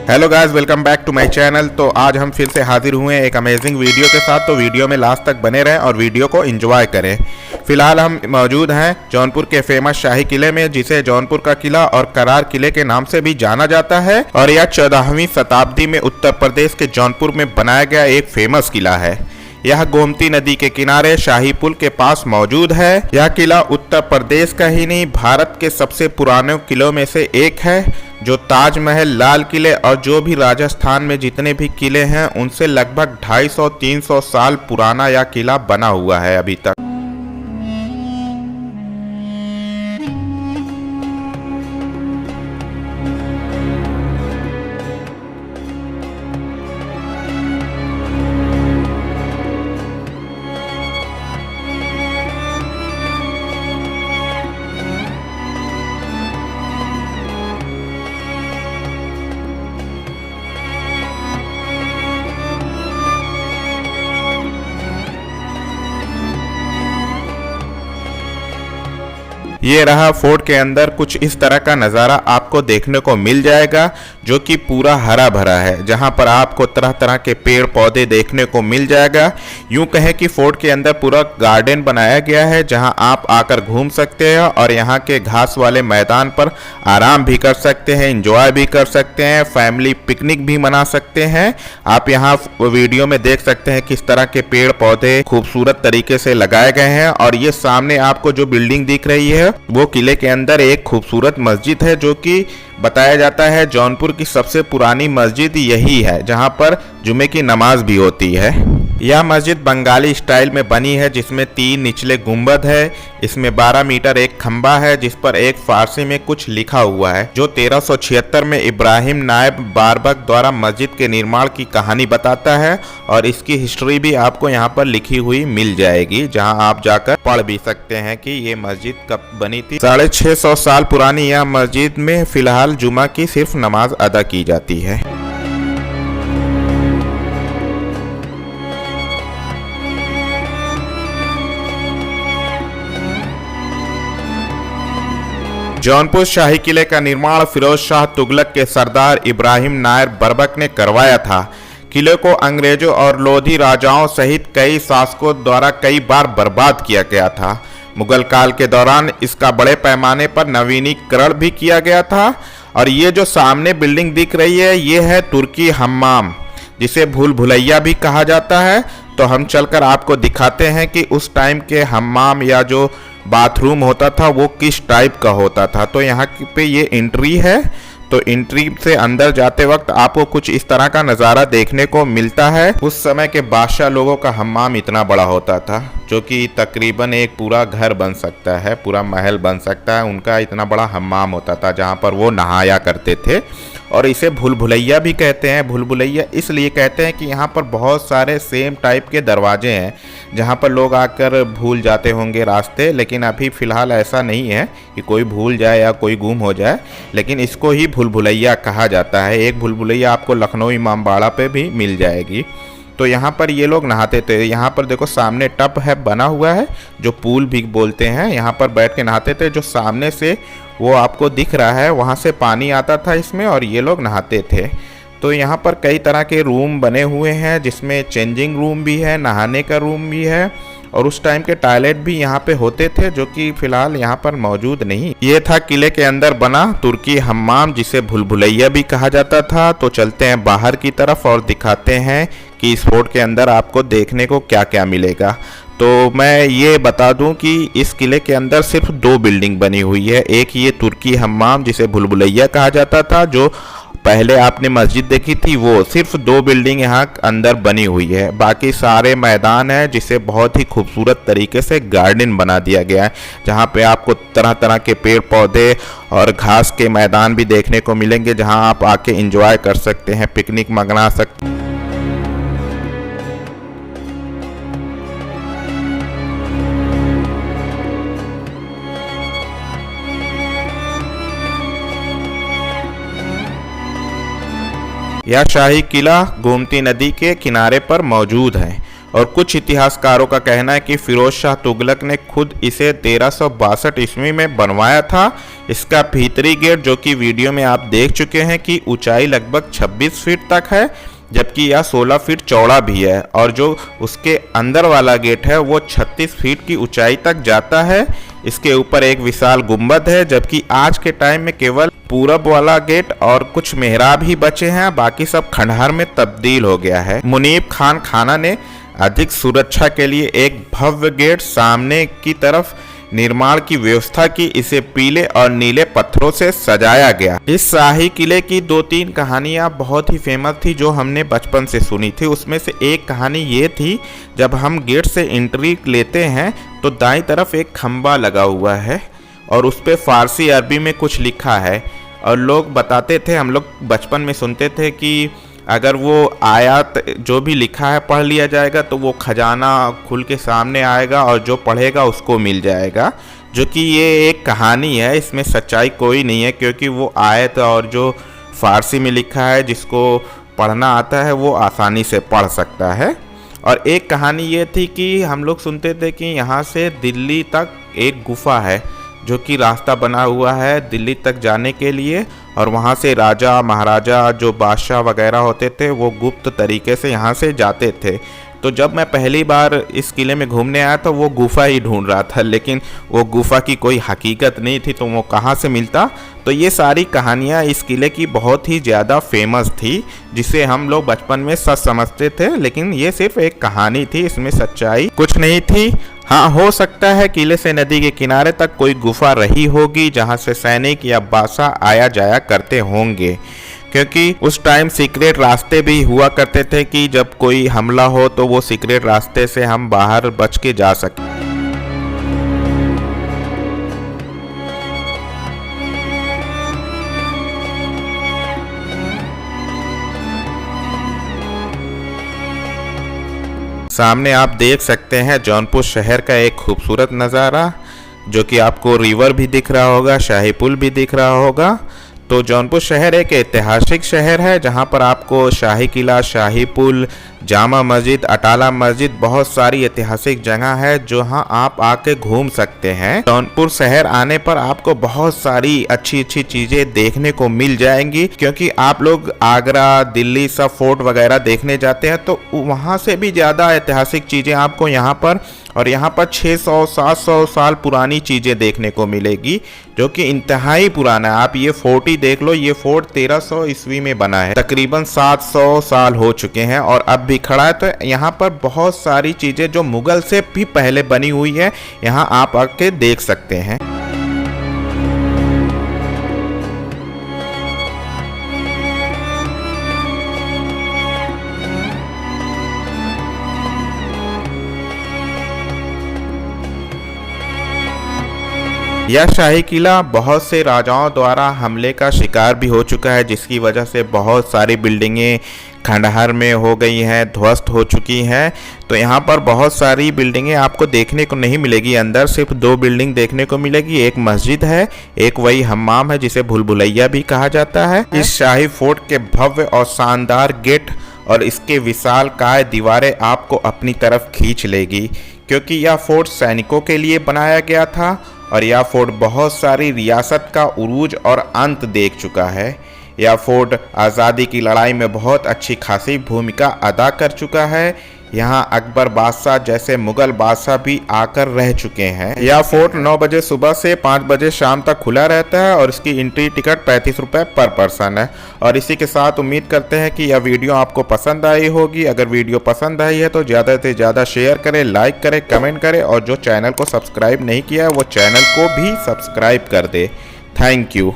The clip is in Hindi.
Hello guys, welcome back to my channel. तो आज हम फिर से हाजिर हुए हैं एक अमेजिंग वीडियो के साथ। तो वीडियो में लास्ट तक बने रहें और वीडियो को एंजॉय करें। फिलहाल हम मौजूद हैं जौनपुर के फेमस शाही किले में, जिसे जौनपुर का किला और करार किले के नाम से भी जाना जाता है। और यह 14वीं शताब्दी में उत्तर प्रदेश के जौनपुर में बनाया गया एक फेमस किला है। यह गोमती नदी के किनारे शाही पुल के पास मौजूद है। यह किला उत्तर प्रदेश का ही नहीं, भारत के सबसे पुराने किलों में से एक है, जो ताजमहल, लाल किले और जो भी राजस्थान में जितने भी किले हैं उनसे लगभग 250-300 साल पुराना यह किला बना हुआ है अभी तक। ये रहा फोर्ट के अंदर, कुछ इस तरह का नज़ारा आपको देखने को मिल जाएगा, जो कि पूरा हरा भरा है, जहां पर आपको तरह तरह के पेड़ पौधे देखने को मिल जाएगा। यूं कहें कि फोर्ट के अंदर पूरा गार्डन बनाया गया है, जहां आप आकर घूम सकते हैं और यहां के घास वाले मैदान पर आराम भी कर सकते हैं, एंजॉय भी कर सकते हैं, फैमिली पिकनिक भी मना सकते हैं। आप यहाँ वीडियो में देख सकते हैं किस तरह के पेड़ पौधे खूबसूरत तरीके से लगाए गए हैं। और ये सामने आपको जो बिल्डिंग दिख रही है वो किले के अंदर एक खूबसूरत मस्जिद है, जो कि बताया जाता है जौनपुर की सबसे पुरानी मस्जिद यही है, जहां पर जुमे की नमाज भी होती है। यह मस्जिद बंगाली स्टाइल में बनी है, जिसमें 3 निचले गुंबद है। इसमें 12 मीटर एक खंबा है, जिस पर एक फारसी में कुछ लिखा हुआ है, जो 1376 में इब्राहिम नायब बारबक द्वारा मस्जिद के निर्माण की कहानी बताता है। और इसकी हिस्ट्री भी आपको यहाँ पर लिखी हुई मिल जाएगी, जहाँ आप जाकर पढ़ भी सकते हैं कि ये मस्जिद कब बनी थी। 650 साल पुरानी यह मस्जिद में फिलहाल जुमा की सिर्फ नमाज अदा की जाती है। जौनपुर शाही किले का निर्माण फिरोज शाह तुगलक के सरदार इब्राहिम नायर बरबक ने करवाया था। किले को अंग्रेजों और लोधी राजाओं सहित कई शासकों द्वारा कई बार बर्बाद किया गया था। मुगल काल के दौरान इसका बड़े पैमाने पर नवीनीकरण भी किया गया था। और ये जो सामने बिल्डिंग दिख रही है, ये है तुर्की हम्माम, जिसे भूल भुलैया भी कहा जाता है। तो हम चलकर आपको दिखाते हैं कि उस टाइम के हम्माम या जो बाथरूम होता था वो किस टाइप का होता था। तो यहाँ पे ये एंट्री है। तो एंट्री से अंदर जाते वक्त आपको कुछ इस तरह का नज़ारा देखने को मिलता है। उस समय के बादशाह लोगों का हम्माम इतना बड़ा होता था, जो कि तकरीबन एक पूरा घर बन सकता है, पूरा महल बन सकता है। उनका इतना बड़ा हम्माम होता था जहाँ पर वो नहाया करते थे। और इसे भूल भुलैया भी कहते हैं। भूल भुलैया इसलिए कहते हैं कि यहाँ पर बहुत सारे सेम टाइप के दरवाजे हैं, जहाँ पर लोग आकर भूल जाते होंगे रास्ते। लेकिन अभी फ़िलहाल ऐसा नहीं है कि कोई भूल जाए या कोई गुम हो जाए, लेकिन इसको ही भूल भुलैया कहा जाता है। एक भूल भुलैया आपको लखनऊ इमामबाड़ा पे भी मिल जाएगी। तो यहाँ पर ये लोग नहाते थे। यहाँ पर देखो सामने टब है बना हुआ है, जो पूल भी बोलते हैं। यहाँ पर बैठ के नहाते थे। जो सामने से वो आपको दिख रहा है, वहाँ से पानी आता था इसमें और ये लोग नहाते थे। तो यहाँ पर कई तरह के रूम बने हुए हैं, जिसमें चेंजिंग रूम भी है, नहाने का रूम भी है, और उस टाइम के टॉयलेट भी यहाँ पे होते थे, जो कि फिलहाल यहाँ पर मौजूद नहीं। ये था किले के अंदर बना तुर्की हम्माम, जिसे भूल भुलैया भी कहा जाता था। तो चलते हैं बाहर की तरफ और दिखाते हैं कि इस फोर्ट के अंदर आपको देखने को क्या क्या मिलेगा। तो मैं ये बता दूं कि इस किले के अंदर सिर्फ 2 बिल्डिंग बनी हुई है। एक ये तुर्की हम्माम, जिसे भूल भुलैया कहा जाता था, जो पहले आपने मस्जिद देखी थी, वो सिर्फ 2 बिल्डिंग यहाँ अंदर बनी हुई है। बाकी सारे मैदान है, जिसे बहुत ही खूबसूरत तरीके से गार्डन बना दिया गया है, जहाँ पे आपको तरह तरह के पेड़ पौधे और घास के मैदान भी देखने को मिलेंगे, जहाँ आप आके एंजॉय कर सकते हैं, पिकनिक मना सकते हैं। यह शाही किला गोमती नदी के किनारे पर मौजूद है। और कुछ इतिहासकारों का कहना है कि फिरोज शाह तुगलक ने खुद इसे 1362 ईस्वी में बनवाया था। इसका भीतरी गेट, जो कि वीडियो में आप देख चुके हैं, कि ऊंचाई लगभग 26 फीट तक है, जबकि यह 16 फीट चौड़ा भी है। और जो उसके अंदर वाला गेट है वो 36 फीट की ऊंचाई तक जाता है। इसके ऊपर एक विशाल गुंबद है, जबकि आज के टाइम में केवल पूरब वाला गेट और कुछ मेहराब ही बचे हैं, बाकी सब खंडहर में तब्दील हो गया है। मुनीब खान खाना ने अधिक सुरक्षा के लिए एक भव्य गेट सामने की तरफ निर्माण की व्यवस्था की। इसे पीले और नीले पत्थरों से सजाया गया। इस शाही किले की 2-3 कहानियां बहुत ही फेमस थी जो हमने बचपन से सुनी थी। उसमें से एक कहानी ये थी, जब हम गेट से एंट्री लेते हैं तो दाईं तरफ एक खंबा लगा हुआ है और उस पर फारसी अरबी में कुछ लिखा है। और लोग बताते थे, हम लोग बचपन में सुनते थे कि अगर वो आयत जो भी लिखा है पढ़ लिया जाएगा तो वो खजाना खुल के सामने आएगा और जो पढ़ेगा उसको मिल जाएगा। जो कि ये एक कहानी है, इसमें सच्चाई कोई नहीं है, क्योंकि वो आयत और जो फारसी में लिखा है जिसको पढ़ना आता है वो आसानी से पढ़ सकता है। और एक कहानी ये थी कि हम लोग सुनते थे कि यहाँ से दिल्ली तक एक गुफा है, जो कि रास्ता बना हुआ है दिल्ली तक जाने के लिए। और वहाँ से राजा महाराजा जो बादशाह वगैरह होते थे वो गुप्त तरीके से यहाँ से जाते थे। तो जब मैं पहली बार इस किले में घूमने आया तो वो गुफा ही ढूंढ रहा था, लेकिन वो गुफा की कोई हकीकत नहीं थी, तो वो कहाँ से मिलता। तो ये सारी कहानियाँ इस किले की बहुत ही ज़्यादा फेमस थी, जिसे हम लोग बचपन में सच समझते थे, लेकिन ये सिर्फ एक कहानी थी, इसमें सच्चाई कुछ नहीं थी। हाँ, हो सकता है किले से नदी के किनारे तक कोई गुफा रही होगी जहाँ से सैनिक या बादशाह आया जाया करते होंगे, क्योंकि उस टाइम सीक्रेट रास्ते भी हुआ करते थे कि जब कोई हमला हो तो वो सीक्रेट रास्ते से हम बाहर बच के जा सकें। सामने आप देख सकते हैं जौनपुर शहर का एक खूबसूरत नज़ारा, जो कि आपको रिवर भी दिख रहा होगा, शाही पुल भी दिख रहा होगा। तो जौनपुर शहर एक ऐतिहासिक शहर है जहां पर आपको शाही किला, शाही पुल, जामा मस्जिद, अटाला मस्जिद, बहुत सारी ऐतिहासिक जगह है जहां आप आके घूम सकते हैं। जौनपुर शहर आने पर आपको बहुत सारी अच्छी अच्छी चीजें देखने को मिल जाएंगी, क्योंकि आप लोग आगरा, दिल्ली सब फोर्ट वगैरह देखने जाते हैं तो वहां से भी ज़्यादा ऐतिहासिक चीज़ें आपको यहाँ पर, और यहाँ पर 600-700 साल पुरानी चीज़ें देखने को मिलेगी, जो कि इंतहाई पुराना है। आप ये फोर्ट ही देख लो, ये फोर्ट 1300 ईस्वी में बना है, तकरीबन 700 साल हो चुके हैं और अब भी खड़ा है। तो यहाँ पर बहुत सारी चीज़ें जो मुगल से भी पहले बनी हुई है, यहाँ आप आके देख सकते हैं। यह शाही किला बहुत से राजाओं द्वारा हमले का शिकार भी हो चुका है, जिसकी वजह से बहुत सारी बिल्डिंगें खंडहर में हो गई हैं, ध्वस्त हो चुकी हैं। तो यहाँ पर बहुत सारी बिल्डिंगें आपको देखने को नहीं मिलेगी। अंदर सिर्फ 2 बिल्डिंग देखने को मिलेगी, एक मस्जिद है, एक वही हम्माम है जिसे भूल भुलैया भी कहा जाता है। इस शाही फोर्ट के भव्य और शानदार गेट और इसके विशालकाय दीवारें आपको अपनी तरफ खींच लेगी, क्योंकि यह फोर्ट सैनिकों के लिए बनाया गया था और यह फोर्ट बहुत सारी रियासत का उरूज और अंत देख चुका है। यह फोर्ट आज़ादी की लड़ाई में बहुत अच्छी खासी भूमिका अदा कर चुका है। यहाँ अकबर बादशाह जैसे मुगल बादशाह भी आकर रह चुके हैं। यह फोर्ट 9 बजे सुबह से 5 बजे शाम तक खुला रहता है और इसकी एंट्री टिकट 35 रुपये पर पर्सन है। और इसी के साथ उम्मीद करते हैं कि यह वीडियो आपको पसंद आई होगी। अगर वीडियो पसंद आई है तो ज़्यादा से ज़्यादा शेयर करें, लाइक करें, कमेंट करें और जो चैनल को सब्सक्राइब नहीं किया है वो चैनल को भी सब्सक्राइब कर दे। Thank you.